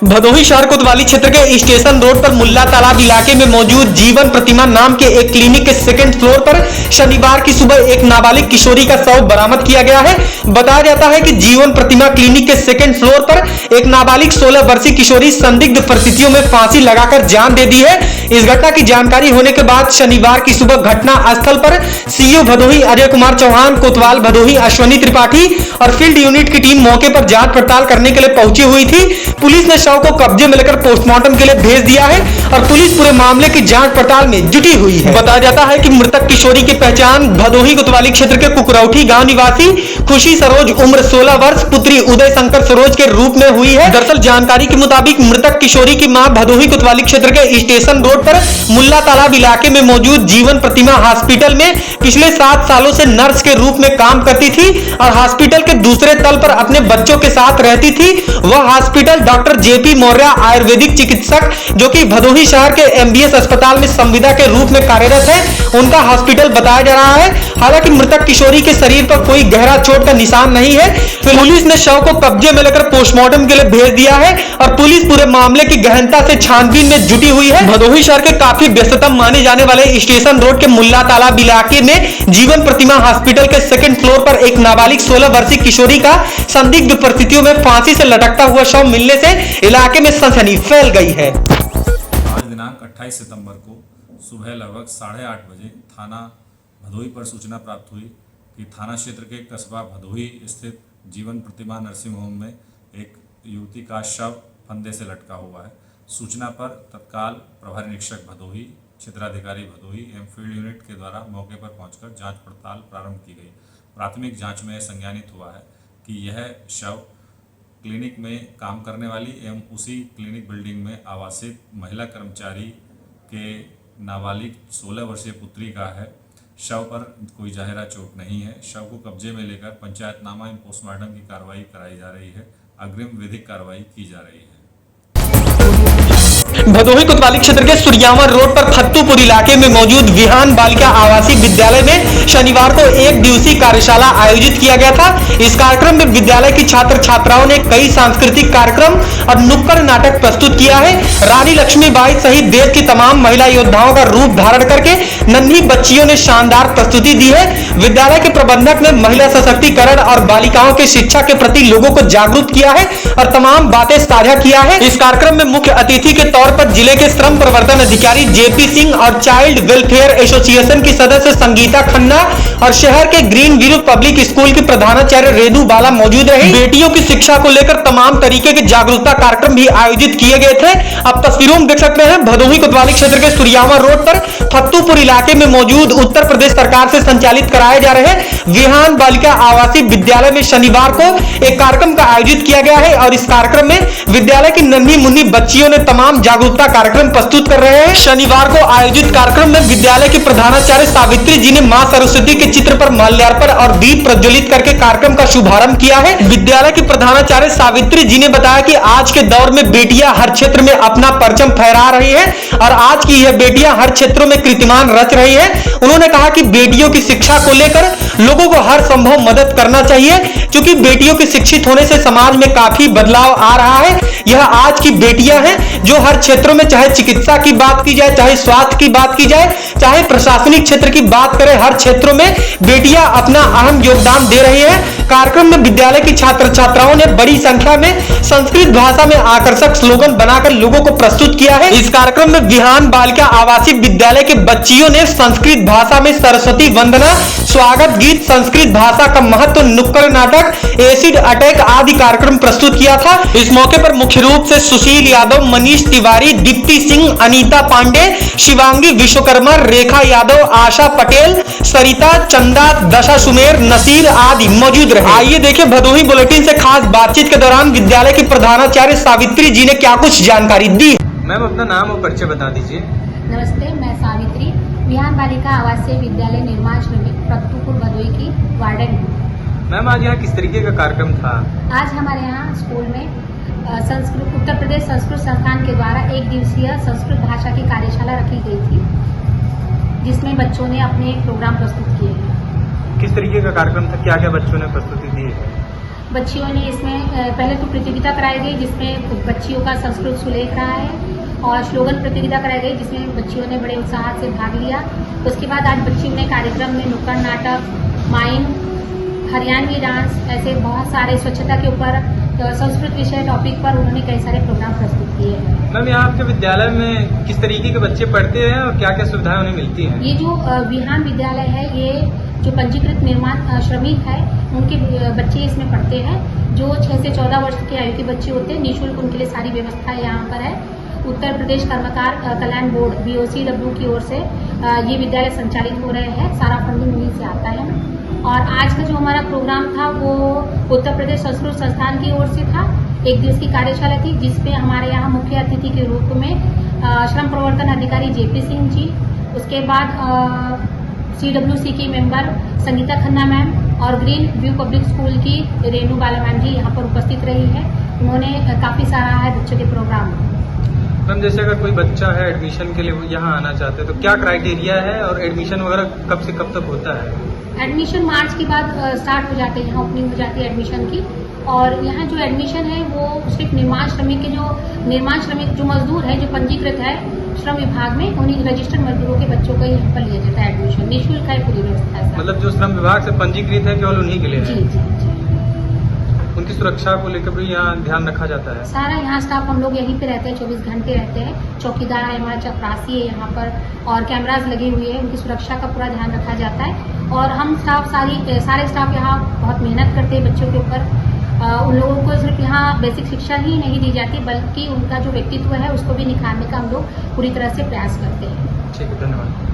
भदोही शहर कोतवाली क्षेत्र के स्टेशन रोड पर मुल्ला तालाब इलाके में मौजूद जीवन प्रतिमा नाम के एक क्लिनिक के सेकंड फ्लोर पर शनिवार की सुबह एक नाबालिग किशोरी का शव बरामद किया गया है। बताया जाता है कि जीवन प्रतिमा क्लिनिक के सेकंड फ्लोर पर एक नाबालिग 16 वर्षीय किशोरी संदिग्ध परिस्थितियों में फांसी लगाकर जान दे दी है। इस घटना की जानकारी होने के बाद शनिवार की सुबह घटना स्थल पर सीओ भदोही अजय कुमार चौहान, कोतवाल भदोही अश्वनी त्रिपाठी और फील्ड यूनिट की टीम मौके पर जांच पड़ताल करने के लिए पहुंची हुई थी। पुलिस ने शव को कब्जे में लेकर पोस्टमार्टम के लिए भेज दिया है और पुलिस पूरे मामले की जांच पड़ताल में जुटी हुई है। बताया जाता है कि मृतक किशोरी की पहचान भदोही कोतवाली क्षेत्र के कुकरौठी गांव निवासी खुशी सरोज उम्र 16 वर्ष पुत्री उदय शंकर सरोज के रूप में हुई है। दरअसल जानकारी के मुताबिक मृतक किशोरी की मां भदोही कोतवाली क्षेत्र के स्टेशन रोड पर मुल्ला तालाब इलाके में मौजूद जीवन प्रतिमा हॉस्पिटल में पिछले 7 सालों से नर्स के रूप में काम करती थी और हॉस्पिटल के दूसरे तल पर अपने बच्चों के साथ रहती थी। वह hospital doctor JP Maurya Ayurvedic चिकित्सक जो कि भदोही शहर के एमबीएस अस्पताल में संविदा के रूप में कार्यरत है, उनका हॉस्पिटल बताया जा रहा है। हालांकि मृतक किशोरी के शरीर पर कोई गहरा चोट का निशान नहीं है। पुलिस ने शव को कब्जे में लेकर पोस्टमार्टम के लिए भेज दिया है और पुलिस पूरे मामले की गहनता से छानबीन में जुटी हुई है। भदोही शहर के काफी व्यस्ततम माने जाने वाले स्टेशन रोड के मुल्ला तालाब इलाके में जीवन प्रतिमा हॉस्पिटल के सेकंड फ्लोर पर एक नाबालिग 16 वर्षीय किशोरी का संदिग्ध परिस्थितियों में फांसी से लटकता हुआ शव मिलने से इलाके में सनसनी फैल गई है। आज दिनांक 28 सितंबर को सुबह लगभग 8:30 बजे थाना भदोही पर सूचना प्राप्त हुई कि थाना क्षेत्र के कस्बा भदोही स्थित जीवन प्रतिमा नर्सिंग होम में एक युवती का शव फंदे से लटका हुआ है। सूचना पर तत्काल प्रभारी निरीक्षक भदोही, क्षेत्राधिकारी भदोही एवं फील्ड यूनिट के द्वारा मौके पर पहुंचकर जांच पड़ताल प्रारंभ की गई। प्राथमिक जांच में संज्ञानित हुआ है कि यह शव क्लिनिक में काम करने वाली एवं उसी क्लिनिक बिल्डिंग में आवासित महिला कर्मचारी के नाबालिग 16 वर्षीय पुत्री का है। शव पर कोई जाहिरा चोट नहीं है। शव को कब्जे में लेकर पंचायतनामा एवं पोस्टमार्टम की कार्रवाई कराई जा रही है। अग्रिम विधिक कार्रवाई की जा रही है। भदोही कोतवाली क्षेत्र के सूर्यावर रोड पर फत्तूपुर इलाके में मौजूद विहान बालिका आवासीय विद्यालय में शनिवार को एक दिवसीय कार्यशाला आयोजित किया गया था। इस कार्यक्रम में विद्यालय की छात्र छात्राओं ने कई सांस्कृतिक कार्यक्रम और नुक्कड़ नाटक प्रस्तुत किया है। रानी लक्ष्मीबाई सहित देश की तमाम महिला योद्धाओं का रूप धारण करके नन्ही बच्चियों ने शानदार प्रस्तुति दी है। विद्यालय के प्रबंधक ने महिला सशक्तिकरण और बालिकाओं की शिक्षा के प्रति लोगों को जागरूक किया है और तमाम बातें साझा किया है। इस कार्यक्रम में मुख्य अतिथि के तौर पर जिले के श्रम प्रवर्तन अधिकारी जेपी सिंह और चाइल्ड वेलफेयर एसोसिएशन की सदस्य संगीता खन्ना और शहर के ग्रीन व्यू पब्लिक स्कूल की प्रधानाचार्य रेणु बाला मौजूद रही। बेटियों की शिक्षा को लेकर तमाम तरीके के जागरूकता कार्यक्रम भी आयोजित किए गए थे। अब तस्वीरों में देख सकते हैं भदोही कोतवाली क्षेत्र के सूर्यावर रोड पर फत्तूपुर इलाके में मौजूद उत्तर प्रदेश सरकार से संचालित कराए जा रहे विहान बालिका आवासीय विद्यालय में शनिवार को एक कार्यक्रम का आयोजित किया गया है और इस कार्यक्रम में विद्यालय की नन्ही मुन्नी बच्चियों ने तमाम जागरूकता कार्यक्रम प्रस्तुत कर रहे हैं। शनिवार को आयोजित कार्यक्रम में विद्यालय की प्रधानाचार्य सावित्री जी ने मां सरस्वती के चित्र पर माल्यार्पण और दीप प्रज्वलित करके कार्यक्रम का शुभारंभ किया है। विद्यालय की प्रधानाचार्य सावित्री जी ने बताया कि आज के दौर में बेटियां हर क्षेत्र में अपना परचम फहरा रही हैं और आज की यह बेटियां हर क्षेत्रों में कीर्तिमान रच रही हैं। उन्होंने कहा कि बेटियों की शिक्षा को लेकर लोगों को हर संभव मदद करना चाहिए क्योंकि बेटियों के शिक्षित होने से समाज में काफी बदलाव आ रहा है। यह आज की बेटियां हैं जो हर क्षेत्रों में, चाहे चिकित्सा की बात की जाए, चाहे स्वास्थ्य की बात की जाए, चाहे प्रशासनिक क्षेत्र की बात करें, हर क्षेत्रों में बेटियां अपना अहम योगदान दे रही हैं। कार्यक्रम में विद्यालय की छात्र छात्राओं ने बड़ी संख्या में संस्कृत भाषा में आकर्षक स्लोगन बनाकर लोगों को प्रस्तुत किया है। इस कार्यक्रम में विहान बालिका आवासीय विद्यालय के बच्चियों ने संस्कृत भाषा में सरस्वती वंदना, स्वागत गीत, संस्कृत भाषा का महत्व, नुक्कड़ नाटक, एसिड अटैक आदि कार्यक्रम प्रस्तुत किया था। इस मौके पर मुख्य रूप से सुशील यादव, मनीष तिवारी, दीप्ति सिंह, अनीता पांडे, शिवांगी विश्वकर्मा, रेखा यादव, आशा पटेल, सरिता, चंदा, दशा सुमेर, नसीर आदि मौजूद रहे। आइए देखिए भदोही बुलेटिन से खास बातचीत के दौरान विद्यालय की प्रधानाचार्य सावित्री जी ने क्या कुछ जानकारी दी। मैम अपना नाम और परिचय बता दीजिए। नमस्ते, मैं सावित्री विहान बालिका आवासीय विद्यालय निर्माण श्रमिक फत्तूपुर भदोही की वार्डन हूँ। मैम आज यहाँ किस तरीके का कार्यक्रम था? आज हमारे यहाँ स्कूल में संस्कृत उत्तर प्रदेश संस्कृत संस्थान के द्वारा एक दिवसीय संस्कृत भाषा की कार्यशाला रखी गई थी जिसमें बच्चों ने अपने प्रोग्राम प्रस्तुत किए हैं। किस तरीके का कार्यक्रम था? क्या क्या बच्चों ने प्रस्तुति दी है? बच्चियों ने इसमें पहले तो प्रतियोगिता कराई गई जिसमें बच्चियों का संस्कृत सुलेख रहा है और स्लोगन प्रतियोगिता कराई गई जिसमें बच्चियों ने बड़े उत्साह से भाग लिया। उसके बाद आज बच्चियों ने कार्यक्रम में नुक्कड़ नाटक, माइन, हरियाणवी डांस, ऐसे बहुत सारे स्वच्छता के ऊपर संस्कृत विषय टॉपिक पर उन्होंने कई सारे प्रोग्राम प्रस्तुत किए हैं। मैम, यहाँ आपके विद्यालय में किस तरीके के बच्चे पढ़ते हैं और क्या क्या सुविधाएं उन्हें मिलती हैं? ये जो विहान विद्यालय है, ये जो पंजीकृत निर्माण श्रमिक है उनके बच्चे इसमें पढ़ते हैं। जो 6 से 14 वर्ष की आयु के बच्चे होते हैं, निःशुल्क उनके लिए सारी व्यवस्था यहाँ पर है। उत्तर प्रदेश कर्मकार कल्याण बोर्ड BOCW की ओर से ये विद्यालय संचालित हो रहे हैं। सारा फंडिंग उन्हीं से आता है। और आज का जो हमारा प्रोग्राम था वो उत्तर प्रदेश संस्कृत संस्थान की ओर से था। 1 दिवस की कार्यशाला थी जिसमें हमारे यहाँ मुख्य अतिथि के रूप में श्रम प्रवर्तन अधिकारी JP सिंह जी, उसके बाद CWC की मेंबर संगीता खन्ना मैम और ग्रीन व्यू पब्लिक स्कूल की रेणु बाला मैम जी यहाँ पर उपस्थित रही है। उन्होंने काफी सराहा है बच्चों के प्रोग्राम। मैम, जैसे अगर कोई बच्चा है एडमिशन के लिए वो यहाँ आना चाहते हैं तो क्या क्राइटेरिया है और एडमिशन वगैरह कब से कब तक होता है? एडमिशन मार्च के बाद स्टार्ट हो जाते हैं, यहाँ ओपनिंग हो जाती है एडमिशन की। और यहाँ जो एडमिशन है वो सिर्फ निर्माण श्रमिक जो मजदूर है, जो पंजीकृत है श्रम विभाग में, उन्हीं रजिस्टर्ड मजदूरों के बच्चों का यहाँ पर लिया जाता है एडमिशन। निःशुल्क है पूरी व्यवस्था। मतलब जो श्रम विभाग से पंजीकृत है केवल उन्हीं के लिए जी है? जी जी। उनकी सुरक्षा को लेकर भी यहाँ ध्यान रखा जाता है? सारा यहाँ स्टाफ हम लोग यहीं पे रहते हैं, 24 घंटे रहते हैं। चौकीदार है, हमारा चपरासी है यहाँ पर और कैमराज लगे हुए हैं। उनकी सुरक्षा का पूरा ध्यान रखा जाता है। और हम स्टाफ सारे स्टाफ यहाँ बहुत मेहनत करते हैं बच्चों के ऊपर। उन लोगों को सिर्फ यहाँ बेसिक शिक्षा ही नहीं दी जाती बल्कि उनका जो व्यक्तित्व है उसको भी निखारने का हम लोग पूरी तरह से प्रयास करते हैं। ठीक है, धन्यवाद।